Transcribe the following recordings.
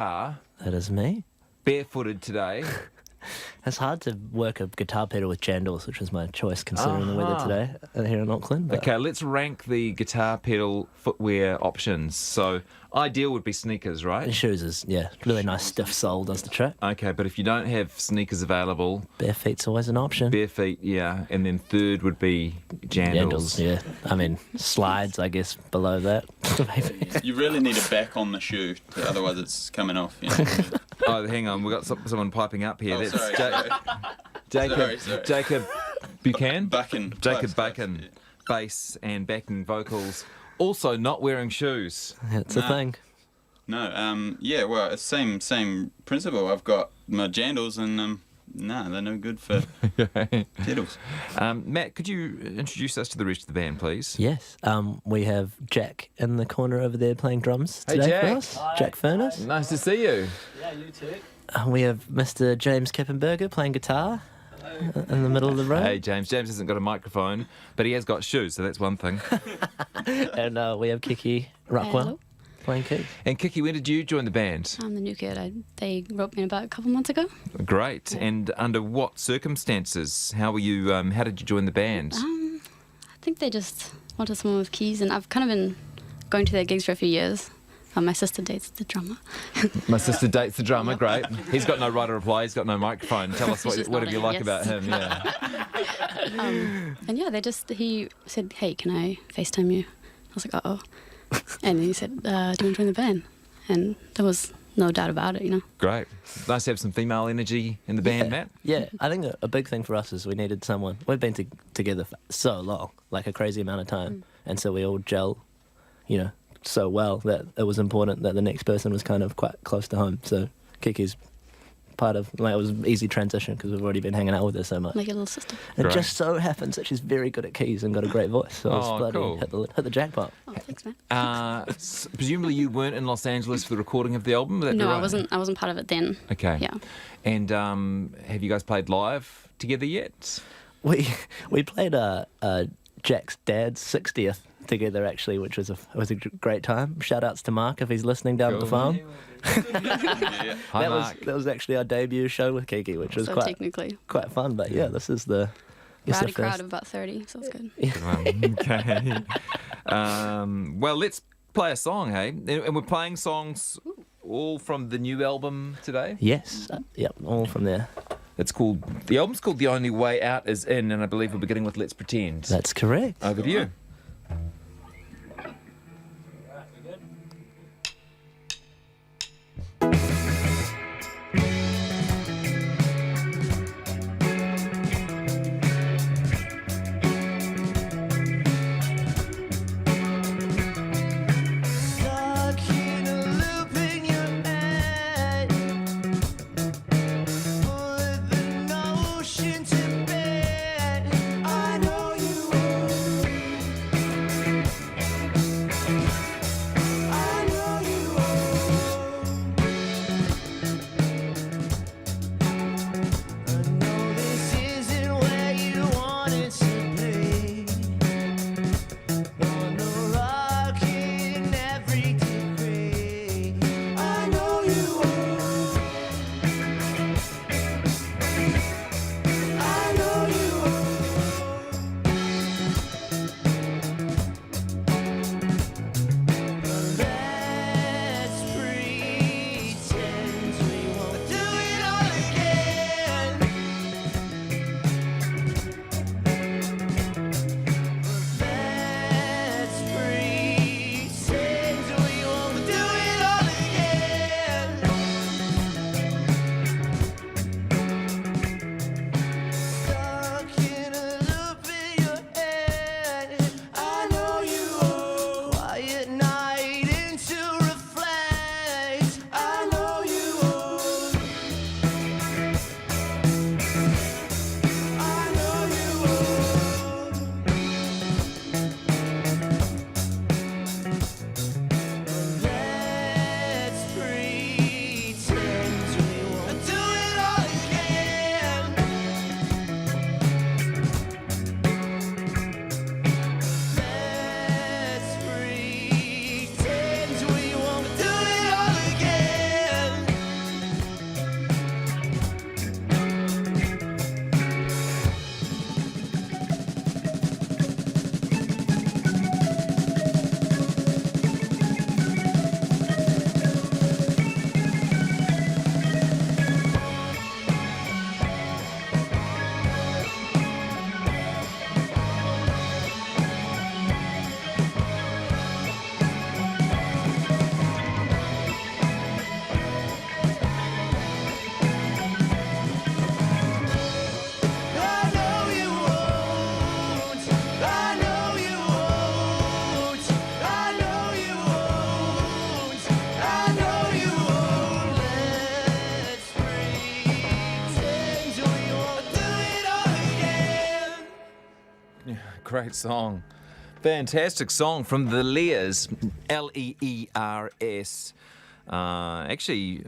That is me. barefooted today. It's hard to work a guitar pedal with jandals, which was my choice considering the weather today here in Auckland. But... Okay, let's rank the guitar pedal footwear options. So, ideal would be sneakers, right? And shoes is, really nice stiff sole does the trick. Okay, but if you don't have sneakers available... Bare feet's always an option. Bare feet, yeah. And then third would be jandals. Yeah. I mean, slides, I guess, below that. Maybe. You really need a back on the shoe, otherwise it's coming off. You know? Oh, hang on, we've got someone piping up here. Oh, That's sorry. Jacob Buchanan? Jacob Buchan, Yeah. bass and backing vocals. Also not wearing shoes. It's a thing. No, well, it's same principle. I've got my jandals and they're no good for pedals. Matt, could you introduce us to the rest of the band, please? Yes. We have Jack in the corner over there playing drums today Jack. for us. Hi. Jack Furness. Nice to see you. Yeah, you too. We have Mr. James Kippenberger playing guitar in the middle of the room. Hey, James. James hasn't got a microphone, but he has got shoes, so that's one thing. And we have Kiki Rockwell Hello. playing keys. And Kiki, when did you join the band? I'm the new kid. They wrote me about a couple months ago. Great. And under what circumstances? How were you? How did you join the band? I think they just wanted someone with keys, and I've kind of been going to their gigs for a few years. My sister dates the drummer. My sister dates the drummer. Great. He's got no right to reply. He's got no microphone. Tell us She's whatever you like nodding, about yes. him. Yeah. And yeah, he said, "Hey, can I FaceTime you?" I was like, "Uh-oh." And he said, "Do you want to join the band?" And there was no doubt about it, you know. Great. Nice to have some female energy in the band, Matt. Yeah, I think a big thing for us is we needed someone. We've been together for so long, like a crazy amount of time, and so we all gel, so well that it was important that the next person was kind of quite close to home. So Kiki's part of, it was an easy transition because we've already been hanging out with her so much. Like your little sister. It Great. just so happens that she's very good at keys and got a great voice. So it's bloody cool. hit the jackpot. Oh, thanks, man. Presumably you weren't in Los Angeles for the recording of the album? Would that be No, right? I wasn't part of it then. Okay. Yeah. And have you guys played live together yet? We played Jack's dad's 60th together actually, which was a great time. Shout outs to Mark if he's listening down at the Cool. farm. Yeah. Hi, Mark. That was actually our debut show with Kiki, which was So quite technically, fun. But yeah, this is the rowdy the crowd first. of about 30, so it's good. Okay. Well, let's play a song, hey? And we're playing songs all from the new album today. Yes, yep, all from there. The album's called The Only Way Out Is In, and I believe we're beginning with Let's Pretend. That's correct. Over to you. great song. Fantastic song from the Leers, Leers. Actually,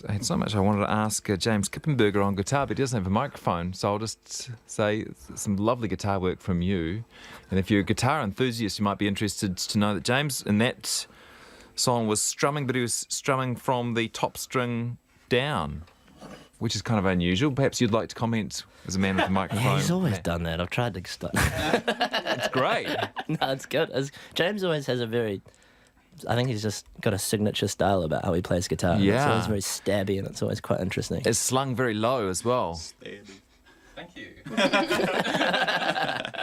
I had so much I wanted to ask James Kippenberger on guitar, but he doesn't have a microphone, so I'll just say some lovely guitar work from you. And if you're a guitar enthusiast, you might be interested to know that James in that song was strumming, but he was strumming from the top string down, which is kind of unusual. Perhaps you'd like to comment as a man with a microphone. Yeah, he's always done that. I've tried to stop. It's great. No, it's good. James always has a very... I think he's just got a signature style about how he plays guitar. And Yeah. It's always very stabby and it's always quite interesting. It's slung very low as well. Thank you.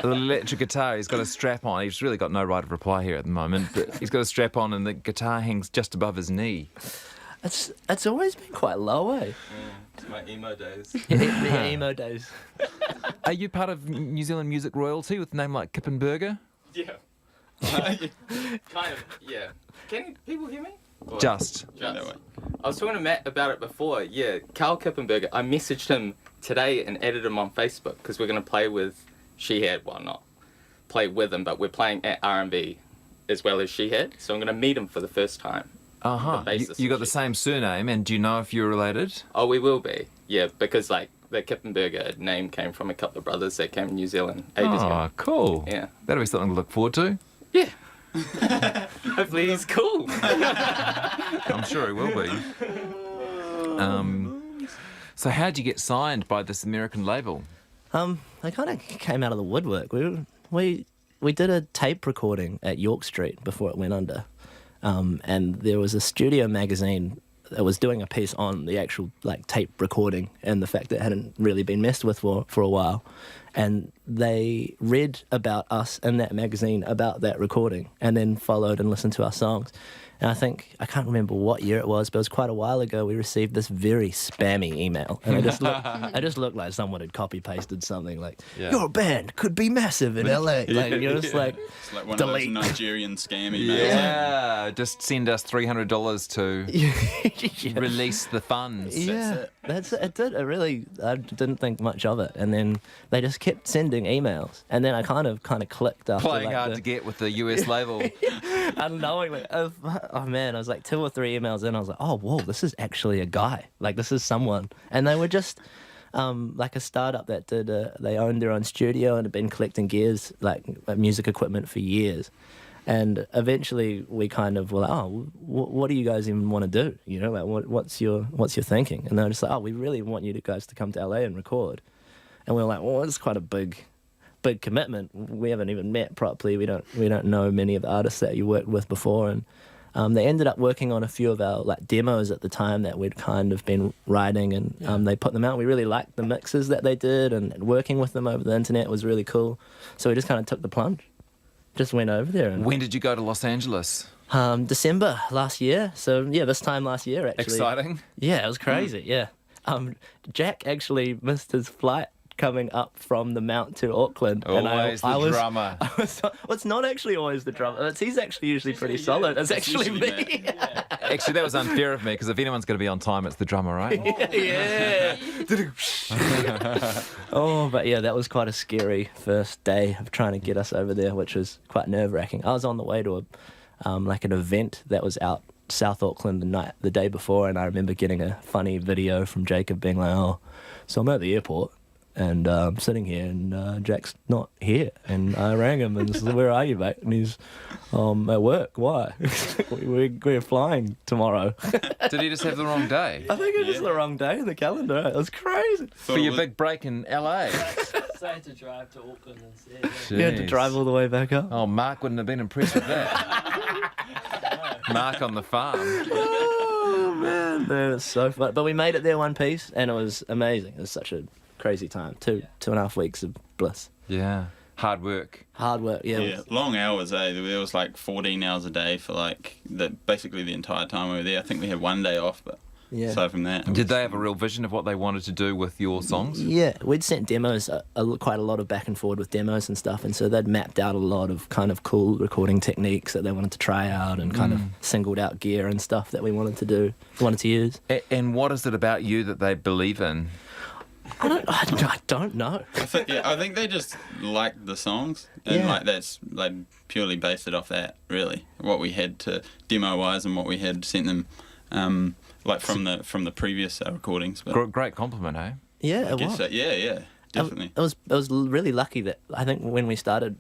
The electric guitar, he's got a strap on. He's really got no right of reply here at the moment, but he's got a strap on and the guitar hangs just above his knee. It's always been quite low, eh? It's my emo days. The emo days. Are you part of New Zealand music royalty with a name like Kippenberger? Yeah. Kind of, yeah. Can people hear me? Or Just. That way. I was talking to Matt about it before. Yeah, Carl Kippenberger. I messaged him today and added him on Facebook because we're going to play with Shehad. Well, not play with him, but we're playing at R&B as well as Shehad. So I'm going to meet him for the first time. Uh-huh. The bassist You got of the Shehad. same surname, and do you know if you're related? Oh, we will be. Yeah, because like the Kippenberger name came from a couple of brothers that came to New Zealand ages Oh, ago. cool. Yeah. That'll be something to look forward to. Yeah. Hopefully he's cool. I'm sure he will be. So how'd you get signed by this American label? They kind of came out of the woodwork. We did a tape recording at York Street before it went under, and there was a studio magazine that was doing a piece on the actual like tape recording and the fact that it hadn't really been messed with for a while, and they read about us in that magazine about that recording and then followed and listened to our songs. And I can't remember what year it was, but it was quite a while ago. We received this very spammy email, and it just looked like someone had copy pasted something like, Yeah. "Your band could be massive in LA." Like you're just like, It's like one delete. of those Nigerian scam emails. Yeah, just send us $300 to Yeah. release the funds. Yeah, that's it. I didn't think much of it, and then they just kept sending emails, and then I kind of clicked after Playing like, hard to get with the US label. unknowingly. Oh man, I was like 2 or 3 emails in. I was like, oh whoa, this is actually a guy. Like this is someone, and they were just like a startup that did. They owned their own studio and had been collecting gears, like music equipment, for years. And eventually, we kind of were like, oh, what do you guys even want to do? You know, like what's your thinking? And they were just like, oh, we really want you guys to come to LA and record. And we were like, well, it's quite a big commitment. We haven't even met properly. We don't know many of the artists that you worked with before. And they ended up working on a few of our like demos at the time that we'd kind of been writing, and they put them out. We really liked the mixes that they did, and working with them over the internet was really cool. So we just kind of took the plunge. Just went over there. And, When did you go to Los Angeles? December last year. So yeah, this time last year actually. Exciting. Yeah, it was crazy. Yeah. Jack actually missed his flight coming up from the Mount to Auckland. Always the drummer. Well, it's not actually always the drummer. He's actually usually pretty solid. It's actually usually me. Actually, that was unfair of me, because if anyone's going to be on time, it's the drummer, right? Yeah. Oh, but yeah, that was quite a scary first day of trying to get us over there, which was quite nerve-wracking. I was on the way to like an event that was out South Auckland the day before, and I remember getting a funny video from Jacob being like, oh, so I'm at the airport and I'm sitting here and Jack's not here, and I rang him and said, where are you, mate? And he's at work. Why? we're flying tomorrow. Did he just have the wrong day? I think it was the wrong day in the calendar. It was crazy. For your big break in LA? So I had to drive to Auckland instead. You had to Jeez. drive all the way back up. Oh, Mark wouldn't have been impressed with that. Mark on the farm. Oh man, it's so fun. But we made it there one piece, and it was amazing. It was such a crazy time. 2.5 weeks of bliss. Yeah. Hard work. Hard work. Yeah. Yeah, long hours, eh? There was like 14 hours a day for like basically the entire time we were there. I think we had 1 day off, but Yeah. aside from that. Did they have a real vision of what they wanted to do with your songs? Yeah, we'd sent demos, quite a lot of back and forward with demos and stuff, and so they'd mapped out a lot of kind of cool recording techniques that they wanted to try out, and kind of singled out gear and stuff that we wanted to use. And what is it about you that they believe in? I don't know. I think they just liked the songs, and Yeah. like that's like purely based it off that. Really, what we had to demo wise and what we had sent them, like from the previous recordings. But Great compliment, eh? Yeah, I it guess was. so, yeah, definitely. It was really lucky that I think when we started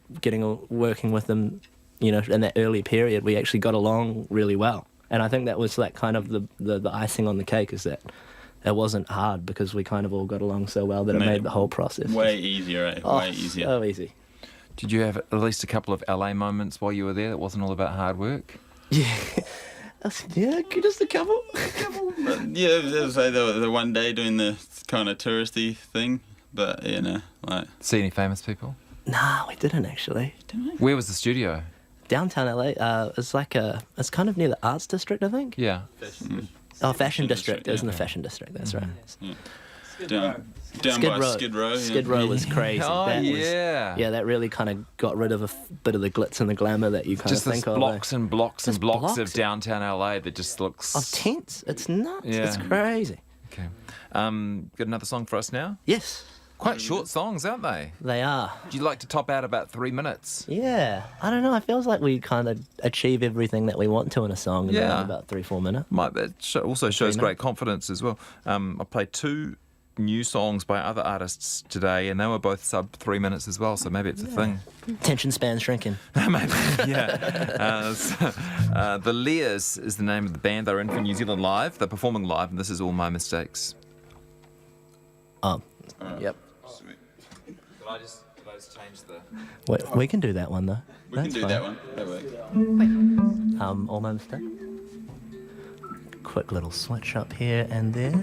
working with them, you know, in that early period, we actually got along really well. And I think that was like kind of the icing on the cake, is that it wasn't hard because we kind of all got along so well that it made the whole process way easier, eh? Way easier. So easy. Did you have at least a couple of LA moments while you were there that wasn't all about hard work? Yeah. Yeah, just a couple. But, yeah, it was like the one day doing the kind of touristy thing, but you know, like See any famous people? Nah, we didn't actually. Where was the studio? Downtown LA, it's kind of near the Arts District, I think. Yeah. Oh, Fashion District. It was in the yeah. Fashion District, that's right. down by Skid Row. Skid Row was crazy. Oh, That was- yeah. yeah, that really kind of got rid of a bit of the glitz and the glamour that you kind Just of this think of. blocks and blocks and Just blocks blocks of downtown LA that just looks... Of tents. It's nuts. Yeah. It's crazy. Okay. Got another song for us now? Yes, Quite short songs, aren't they? they are. Do you like to top out about 3 minutes? Yeah. I don't know. It feels like we kind of achieve everything that we want to in a song in Yeah. around about 3-4 minutes. Also shows 3 great minutes. confidence as well. I played 2 new songs by other artists today, and they were both sub 3 minutes as well, so maybe it's a thing. Attention span shrinking. Maybe, yeah. The Lears is the name of the band. They're in for New Zealand Live. They're performing live, and this is All My Mistakes. Yep. Sweet. Did I just change the... We can do that one though. We can That's do fine. that one. That works. All my mistake. Quick little switch up here and there.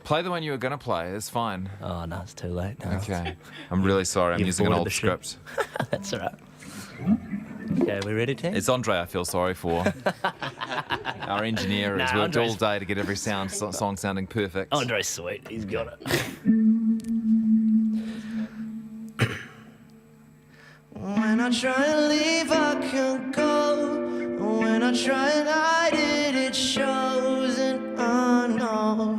Play the one you were going to play. It's fine. Oh no, it's too late now. Okay. I'm really sorry. I'm You've using an boarded old the ship. script. That's all right. Okay, we ready, Tim? It's Andre I feel sorry for. Our engineer has Nah, worked all Andre's- day to get every song sounding perfect. Andre's sweet. He's got it. When I try and leave, I can't go. When I try and hide it, it shows, and I know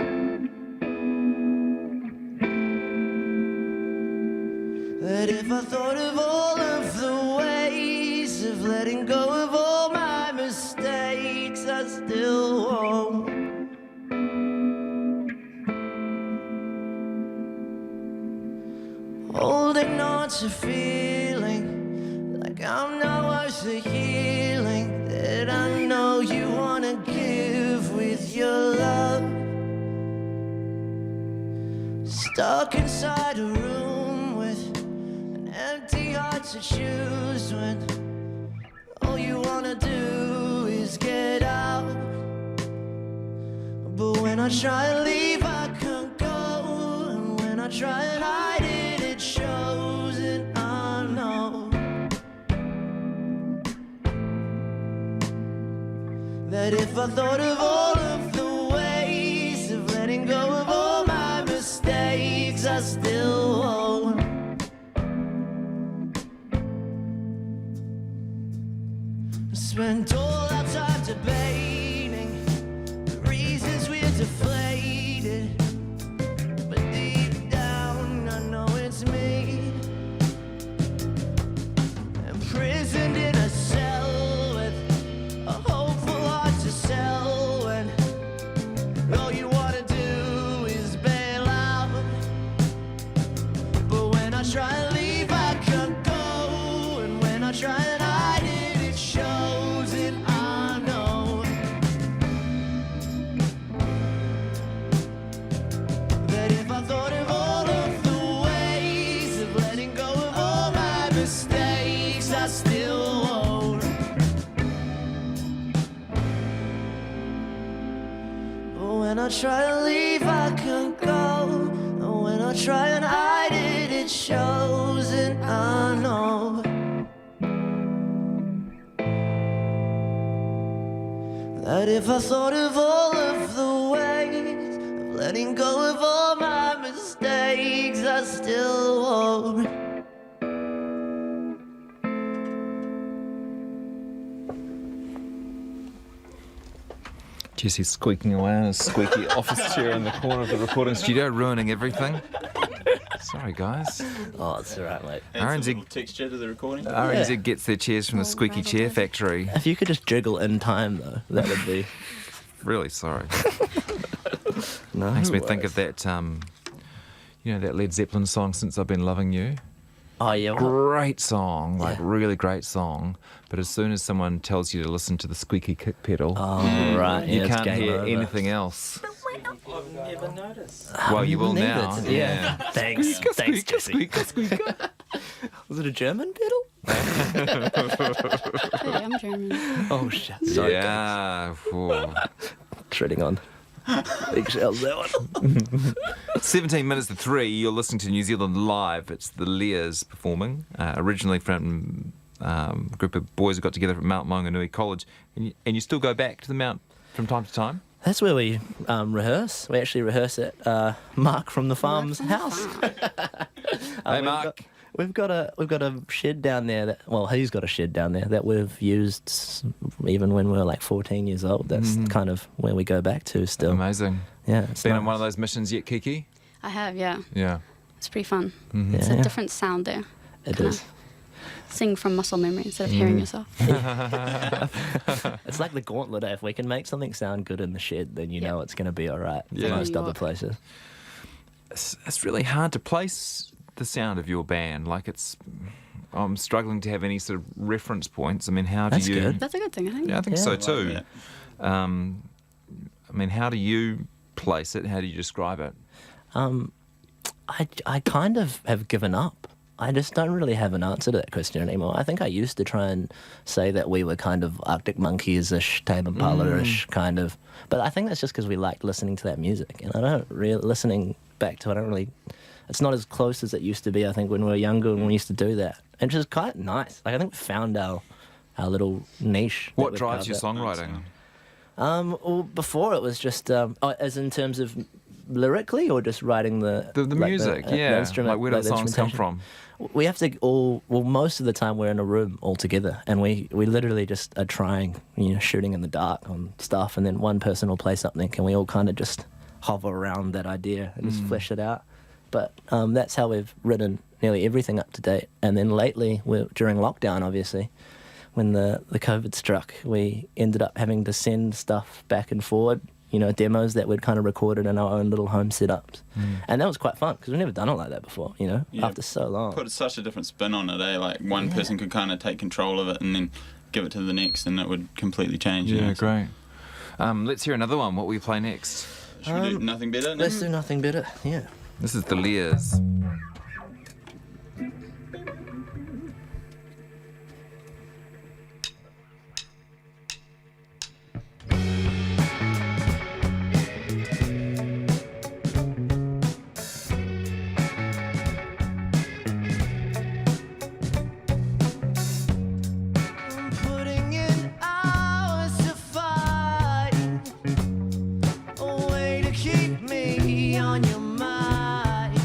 that if I thought of all of the ways of letting go of all my mistakes, I still won't. Holding on to feeling like I'm not worth the healing that I know you wanna give with your love. Stuck inside a room with an empty heart to choose when all you wanna do is get out. But when I try and leave, I can't go. And when I try and hide it, it shows, and I know that if I thought of all of the ways of letting go of all my mistakes, I still won't. Spent all our time debating the reasons we're deflated, but deep down I know it's me, imprisoned in a cell with a hopeful heart to sell, when all you wanna do is bail out. But when I try and leave, I can't go, and when I try and hide it, it shows, and I know that if I thought of all of the ways of letting go of all my mistakes, I still won't. But when I try to leave, I can't go. And when I try and hide it, it shows, and I know that if I thought of all of the ways of letting go of all my mistakes, I still won't. Jesse's squeaking away on his squeaky office chair in the corner of the recording studio, ruining everything. Sorry, guys. Oh, it's all right, mate. Adds a RNZ little texture to the recording. RNZ gets their chairs from the Oh, Squeaky right, Chair okay. Factory. If you could just jiggle in time, though, that would be. Really sorry. No, Makes me think of worries. that, that Led Zeppelin song, Since I've Been Loving You. Oh, yeah. Well, Great song, like Yeah. really great song. But as soon as someone tells you to listen to the squeaky kick pedal, oh, right. you yeah, it's can't game hear over. anything else. I've never noticed. Well, you will Neither. now. Yeah. Thanks. Squeaker, Thanks, squeaker, Jesse. squeaker, squeaker. Was it a German pedal? Hey, I'm German. Oh, shit. Sorry. Yeah. Whoa. Treading on eggshells, that one. 17 minutes to 3, you're listening to New Zealand Live. It's the Lears performing, originally from a group of boys who got together at Mount Maunganui College. And you still go back to the Mount from time to time? That's where we rehearse. We actually rehearse at Mark from the farm's From the house. farm. Hey, Mark. We've got a shed down there that, well, he's got a shed down there that we've used even when we were like 14 years old. That's kind of where we go back to still. Amazing. Yeah, it's Been nice. on one of those missions yet, Kiki? I have, yeah. Yeah. It's pretty fun. Yeah, It's a different sound there. It Kinda is. Sing from muscle memory instead of hearing yourself. It's like the gauntlet. If we can make something sound good in the shed, then you Yeah. know it's going to be all right Yeah. for most New other York. places. It's really hard to place the sound of your band. I'm struggling to have any sort of reference points. I mean, how do That's you... good. That's a good thing, I think. Yeah, I think Yeah. so I like too. that. I mean, how do you place it? How do you describe it? I kind of have given up. I just don't really have an answer to that question anymore. I think I used to try and say that we were kind of Arctic Monkeys-ish, Tame Impala-ish kind of. But I think that's just because we liked listening to that music. And I don't really, listening back to it, I don't really, it's not as close as it used to be, I think, when we were younger and we used to do that. And it's just quite nice. Like, I think we found our little niche. that What we've drives your carved out. songwriting? Well, before it was just, as in terms of lyrically or just writing the music, the yeah. instrument, Like, where do like the the songs come instrumentation. from? We have to most of the time we're in a room all together and we literally just are trying, shooting in the dark on stuff, and then one person will play something and we all kind of just hover around that idea and just flesh it out. But that's how we've written nearly everything up to date. And then lately, during lockdown, obviously, when the COVID struck, we ended up having to send stuff back and forward, demos that we'd kind of recorded in our own little home setups. And that was quite fun because we've never done it like that before, Yeah. after so long. Put such a different spin on it, eh? Like one person could kind of take control of it and then give it to the next, and it would completely change. you Yeah, know? great. Let's hear another one. What will you play next? Should we do nothing better? Let's do nothing better, yeah. This is the Lears. Putting in hours to find a way to keep me on your mind.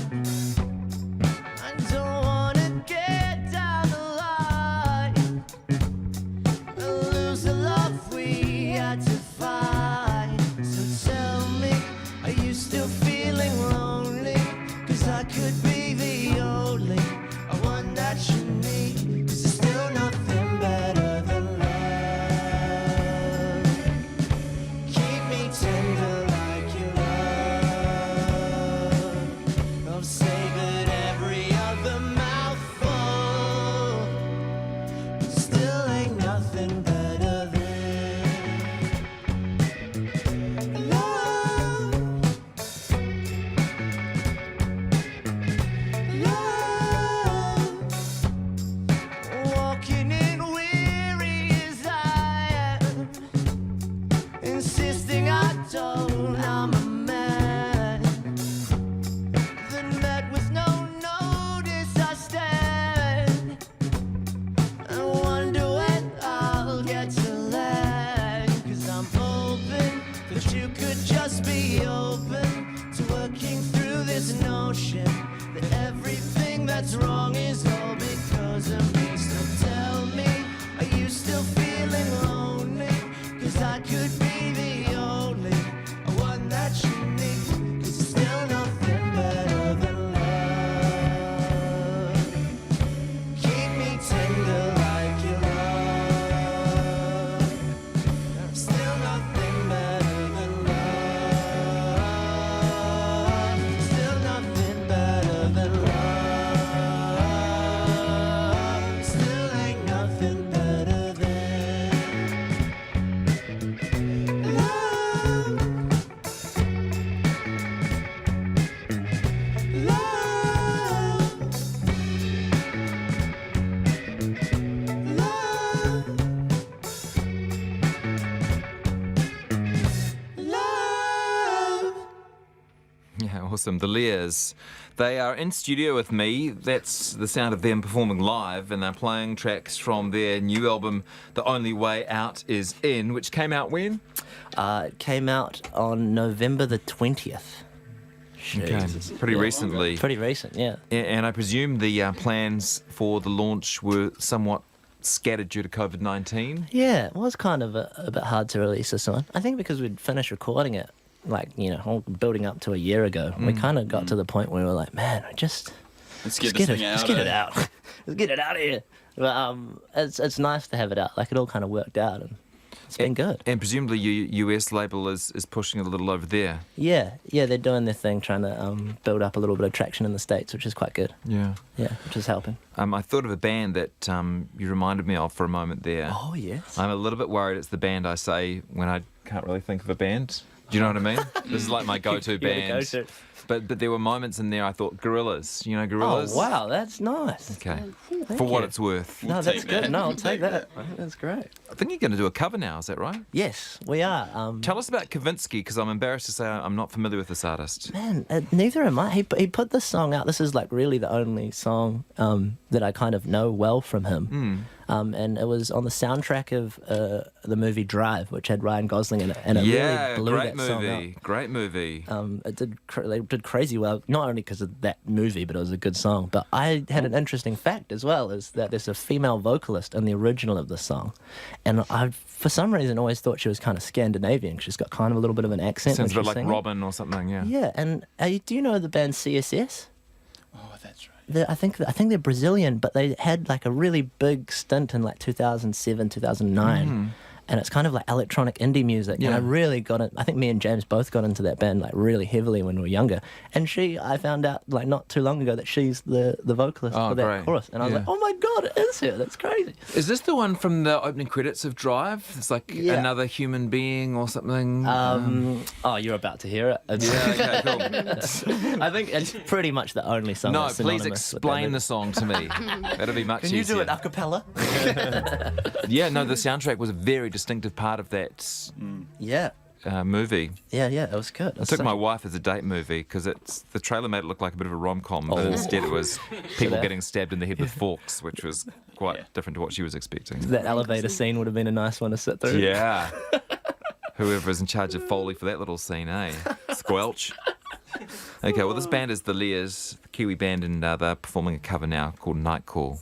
I don't wanna get down the line and lose the love we had to find. So tell me, are you still feeling lonely? 'Cause I could be the only one that you need. 'Cause there's still nothing better than love. Keep me tender like you love. I've savored every other mouthful, but still ain't nothing better than love. Love. Walking in weary as I am, insisting I don't, I'm a man. Then met with no notice, I stand and wonder when I'll get to land. 'Cause I'm hoping that you could just be open to working through this notion that everything that's wrong is all because of me. So tell me, are you still feeling lonely? 'Cause I could be the only one that you need. 'Cause there's still nothing better than love. Yeah, awesome. The Lears. They are in studio with me. That's the sound of them performing live, and they're playing tracks from their new album, The Only Way Out Is In, which came out when? It came out on November the 20th. Jesus. Pretty recently. Pretty recent, yeah. And I presume the plans for the launch were somewhat scattered due to COVID-19. Yeah, it was kind of a bit hard to release this one. I think because we'd finished recording it, like, you know, all building up to a year ago. We kind of got to the point where we were like, man, Let's get this thing out. Let's get it out. Let's get it out of here. But it's nice to have it out. Like, it all kind of worked out, and it's been good. And presumably your US label is pushing it a little over there. Yeah, they're doing their thing, trying to build up a little bit of traction in the States, which is quite good. Yeah. Yeah, which is helping. I thought of a band that you reminded me of for a moment there. Oh, yes. I'm a little bit worried it's the band I say when I can't really think of a band. Do you know what I mean? This is like my go-to band. go-to. But there were moments in there I thought Gorillaz. You know Gorillaz? Oh, wow, that's nice. Okay. Thank For what you. it's worth. No, that's good. No, I'll take that. I think that's great. I think you're going to do a cover now, is that right? Yes, we are. Tell us about Kavinsky, because I'm embarrassed to say I'm not familiar with this artist. Man, neither am I. He put this song out. This is like really the only song that I kind of know well from him. And it was on the soundtrack of the movie Drive, which had Ryan Gosling in it, and it really blew great that song movie. up. Great movie. It they did crazy well, not only because of that movie, but it was a good song. But I had an interesting fact as well, is that there's a female vocalist in the original of the song, and I, for some reason, always thought she was kind of Scandinavian. She's got kind of a little bit of an accent. Sounds a when bit she's like singing. Robin or something, yeah. Yeah, and do you know the band CSS? Oh, that's right. I think they're Brazilian, but they had like a really big stint in like 2007, 2009. And it's kind of like electronic indie music. Yeah. And I really got it. I think me and James both got into that band like really heavily when we were younger. And I found out like not too long ago that she's the vocalist Oh, for that great. chorus. And I was Yeah. like, oh my God, it is her. That's crazy. Is this the one from the opening credits of Drive? It's like Yeah. another human being or something? Oh, you're about to hear it. yeah, okay, cool. I think it's pretty much the only song No, that's please synonymous with that explain movie. the song to me. That'll be much Can you easier. do it a cappella? Yeah, no, the soundtrack was a very distinctive part of that Yeah. movie. Yeah, it was good. I took my wife as a date movie because the trailer made it look like a bit of a rom-com, but Oh. instead it was people that- getting stabbed in the head with forks, which was quite different to what she was expecting. That elevator scene would have been a nice one to sit through. Yeah. Whoever is in charge of Foley for that little scene, eh? Squelch. Okay, well, this band is the Lears, the Kiwi band, and they're performing a cover now called Night Call.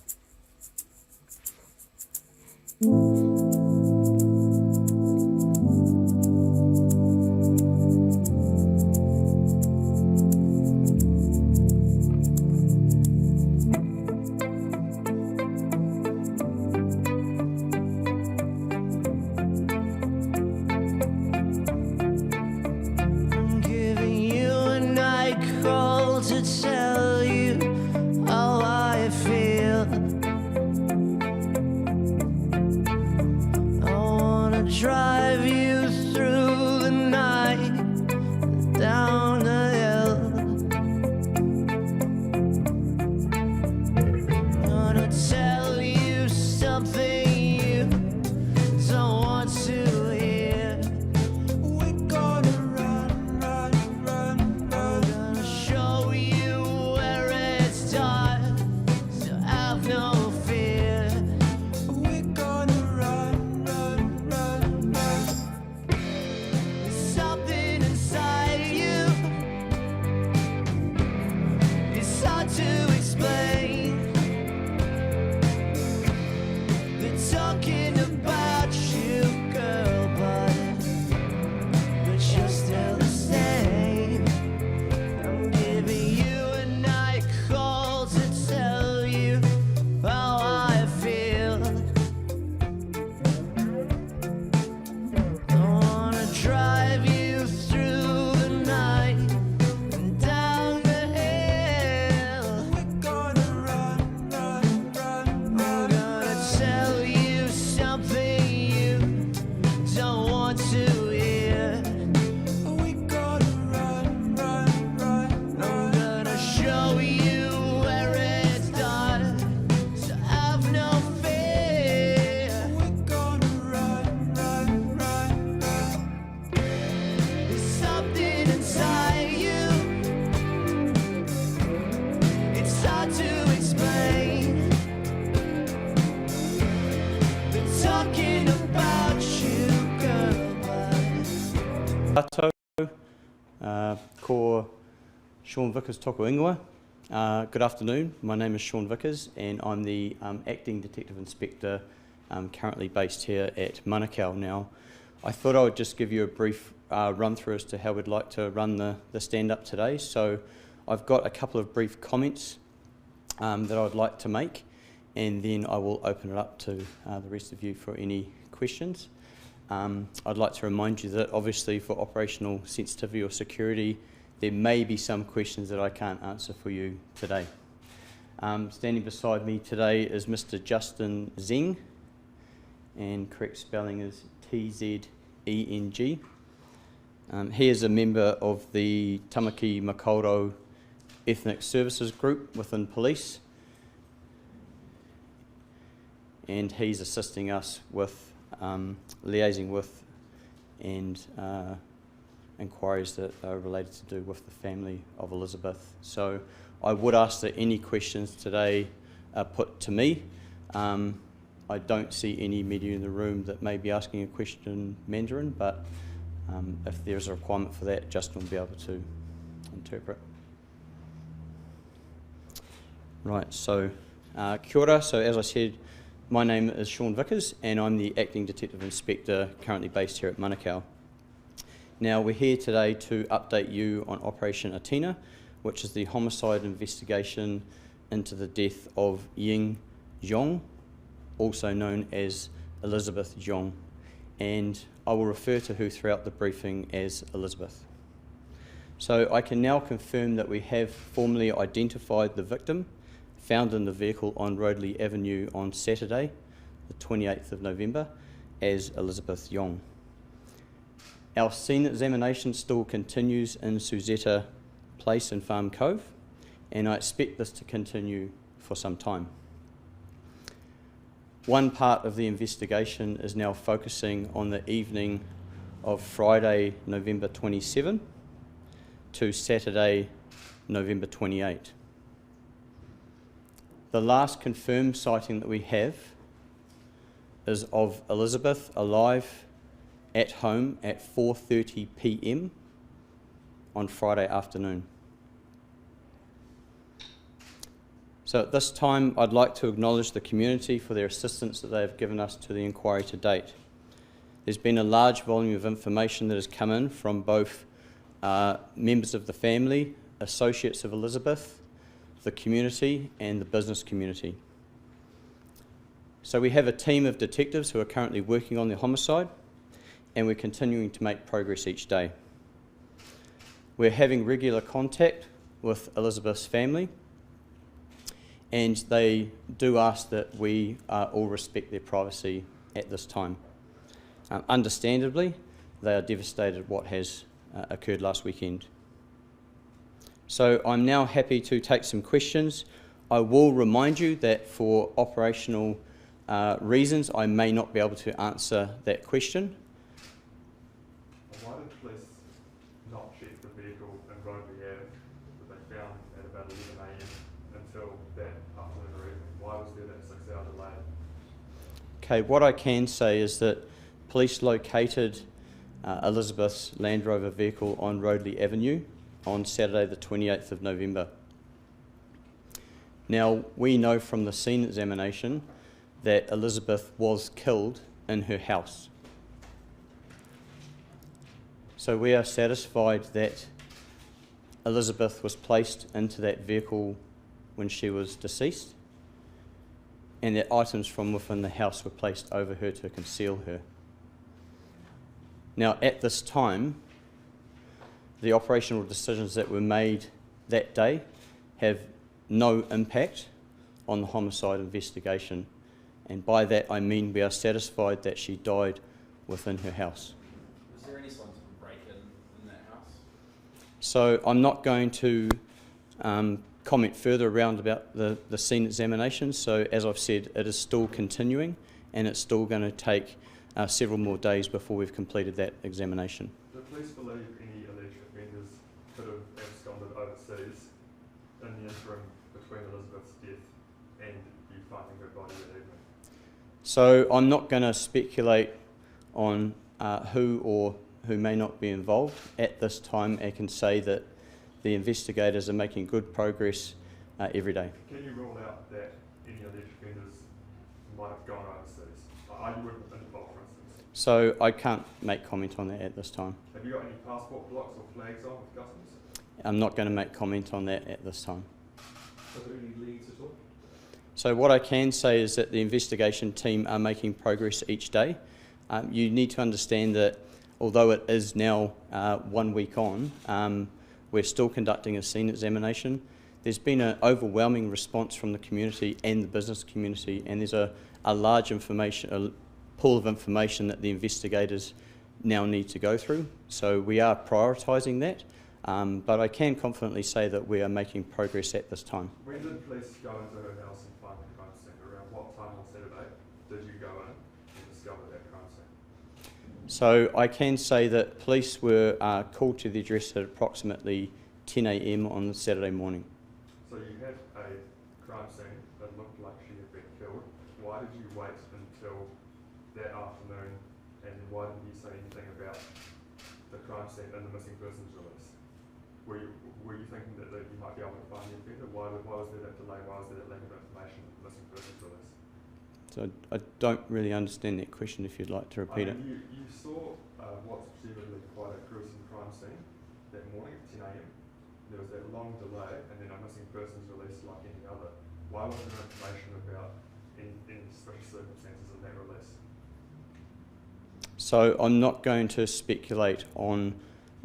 I'm giving you a night call to tell you how I feel. Ko Shaun Vickers toko ingoa. Good afternoon, my name is Shaun Vickers and I'm the Acting Detective Inspector currently based here at Manukau. Now, I thought I would just give you a brief run through as to how we'd like to run the stand-up today. So I've got a couple of brief comments that I would like to make, and then I will open it up to the rest of you for any questions. I'd like to remind you that obviously for operational sensitivity or security, there may be some questions that I can't answer for you today. Standing beside me today is Mr. Justin Zeng, and correct spelling is T-Z-E-N-G. He is a member of the Tamaki Makaurau Ethnic Services Group within police, and he's assisting us with liaising with and inquiries that are related to do with the family of Elizabeth. So I would ask that any questions today are put to me. I don't see any media in the room that may be asking a question in Mandarin, but if there's a requirement for that, Justin will be able to interpret. Right, so kia ora. So as I said, my name is Shaun Vickers and I'm the Acting Detective Inspector currently based here at Manukau. Now we're here today to update you on Operation Attina, which is the homicide investigation into the death of Ying Zhong, also known as Elizabeth Zhong, and I will refer to her throughout the briefing as Elizabeth. So I can now confirm that we have formally identified the victim found in the vehicle on Roadley Avenue on Saturday, the 28th of November, as Elizabeth Zhong. Our scene examination still continues in Suzetta Place in Farm Cove, and I expect this to continue for some time. One part of the investigation is now focusing on the evening of Friday, November 27 to Saturday, November 28. The last confirmed sighting that we have is of Elizabeth alive at home at 4:30 p.m. on Friday afternoon. So at this time, I'd like to acknowledge the community for their assistance that they have given us to the inquiry to date. There's been a large volume of information that has come in from both members of the family, associates of Elizabeth, the community and the business community. So we have a team of detectives who are currently working on the homicide, and we're continuing to make progress each day. We're having regular contact with Elizabeth's family, and they do ask that we all respect their privacy at this time. Understandably, they are devastated at what has occurred last weekend. So I'm now happy to take some questions. I will remind you that for operational reasons, I may not be able to answer that question. Why did police not check the vehicle in Roadley Ave that they found at about 11 a.m. until that afternoon or evening? Why was there that 6-hour delay? Okay, what I can say is that police located Elizabeth's Land Rover vehicle on Roadley Avenue on Saturday the 28th of November. Now, we know from the scene examination that Elizabeth was killed in her house. So we are satisfied that Elizabeth was placed into that vehicle when she was deceased, and that items from within the house were placed over her to conceal her. Now, at this time, the operational decisions that were made that day have no impact on the homicide investigation, and by that I mean we are satisfied that she died within her house. Was there any signs of a break-in in that house? So I'm not going to comment further around about the scene examination. So as I've said, it is still continuing, and it's still going to take several more days before we've completed that examination. Do police believe any alleged offenders could have absconded overseas in the interim between Elizabeth's death and you finding her body that evening? So I'm not going to speculate on who or who may not be involved. At this time, I can say that the investigators are making good progress every day. Can you rule out that any alleged offenders might have gone overseas? Are you with Interpol, for instance? So I can't make comment on that at this time. Have you got any passport blocks or flags on with customs? I'm not going to make comment on that at this time. Are there any leads at all? So what I can say is that the investigation team are making progress each day. You need to understand that although it is now 1 week on, we're still conducting a scene examination. There's been an overwhelming response from the community and the business community, and there's a large pool of information that the investigators now need to go through. So we are prioritising that, but I can confidently say that we are making progress at this time. When did police go into her house and find the crime scene? Around what time on Saturday did you go in and discover that crime scene? So I can say that police were called to the address at approximately 10 a.m. on the Saturday morning. So you had a crime scene that looked like she had been killed. Why did you wait until that afternoon, and then why didn't you say anything about the crime scene and the missing persons release? Were you thinking that you might be able to find the offender? Why was there that delay? Why was there that lack of information with the missing persons release? So I don't really understand that question, if you'd like to repeat it. You saw what's presumably quite a gruesome crime scene that morning at 10 a.m. There was that long delay and then a missing persons release like any other. Why wasn't there information about any special circumstances of that release? So I'm not going to speculate on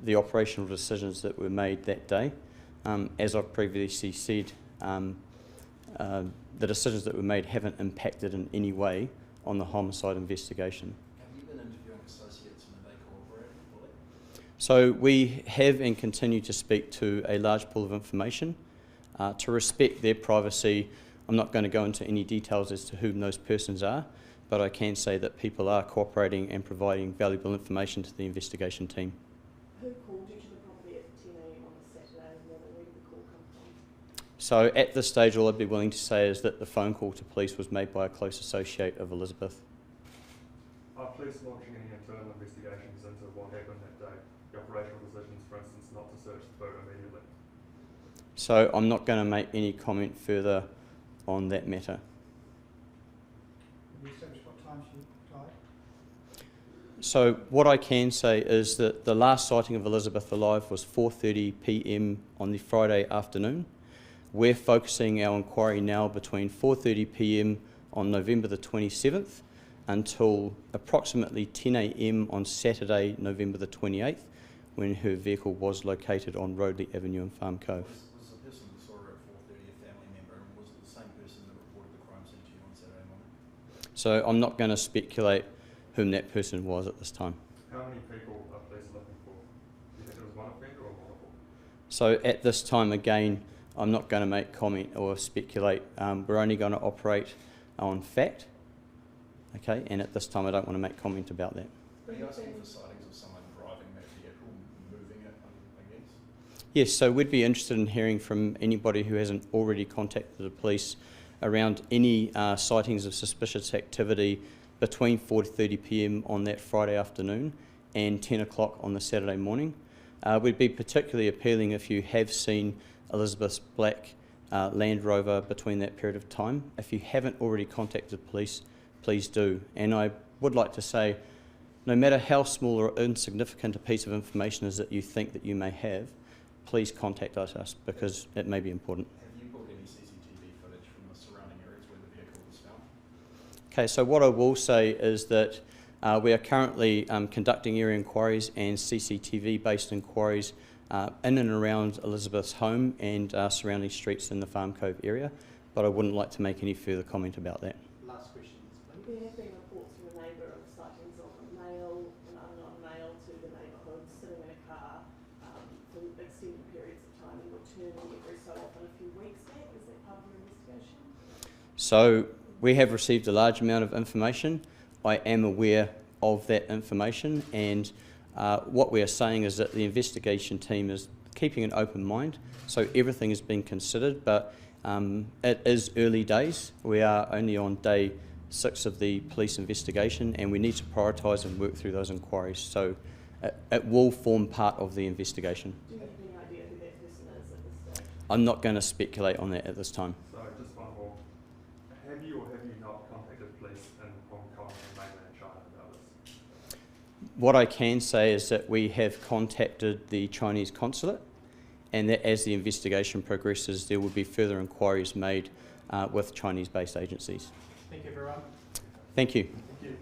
the operational decisions that were made that day. As I've previously said, the decisions that were made haven't impacted in any way on the homicide investigation. Have you been interviewing associates and have they cooperated fully? So we have and continue to speak to a large pool of information. To respect their privacy, I'm not going to go into any details as to whom those persons are, but I can say that people are cooperating and providing valuable information to the investigation team. Who called you to the property at 10 a.m. on the Saturday morning? Where did the call come from? So at this stage, all I'd be willing to say is that the phone call to police was made by a close associate of Elizabeth. Are police launching any internal investigations into what happened that day? The operational decisions, for instance, not to search the boat immediately? So I'm not going to make any comment further on that matter. Have you established what time she died? So what I can say is that the last sighting of Elizabeth alive was 4:30 p.m. on the Friday afternoon. We're focusing our inquiry now between 4:30 p.m. on November the 27th until approximately 10 a.m. on Saturday, November the 28th, when her vehicle was located on Roadley Avenue in Farm Cove. Was the person that saw her at 4:30 a family member, and was it the same person that reported the crime scene to you on Saturday morning? So I'm not going to speculate whom that person was at this time. How many people are police looking for? Do you think it was one offender or multiple? So at this time, again, I'm not going to make comment or speculate. We're only going to operate on fact, okay? And at this time, I don't want to make comment about that. Are you asking for sightings of someone driving that vehicle, moving it, I guess? Yes, so we'd be interested in hearing from anybody who hasn't already contacted the police around any sightings of suspicious activity between 4:30 p.m. on that Friday afternoon and 10 o'clock on the Saturday morning. We'd be particularly appealing if you have seen Elizabeth's black Land Rover between that period of time. If you haven't already contacted police, please do. And I would like to say, no matter how small or insignificant a piece of information is that you think that you may have, please contact us because it may be important. Have you pulled any CCTV footage from the surrounding areas where the vehicle was found? Okay, so what I will say is that we are currently conducting area inquiries and CCTV-based inquiries in and around Elizabeth's home and surrounding streets in the Farm Cove area, but I wouldn't like to make any further comment about that. Last questions, please. There have been reports from a neighbour of sightings of a male, an unknown male to the neighbourhood, sitting in a car for extended periods of time and returning every so often, a few weeks back. Is that part of your investigation? So we have received a large amount of information. I am aware of that information, and what we are saying is that the investigation team is keeping an open mind, so everything is being considered, but it is early days. We are only on day 6 of the police investigation, and we need to prioritise and work through those inquiries. So It will form part of the investigation. Do you have any idea who that person is at this stage? I'm not going to speculate on that at this time. So just one more. Have you or have you not contacted police in Hong Kong and mainland China about this? What I can say is that we have contacted the Chinese consulate, and that as the investigation progresses, there will be further inquiries made with Chinese-based agencies. Thank you, everyone. Thank you. Thank you.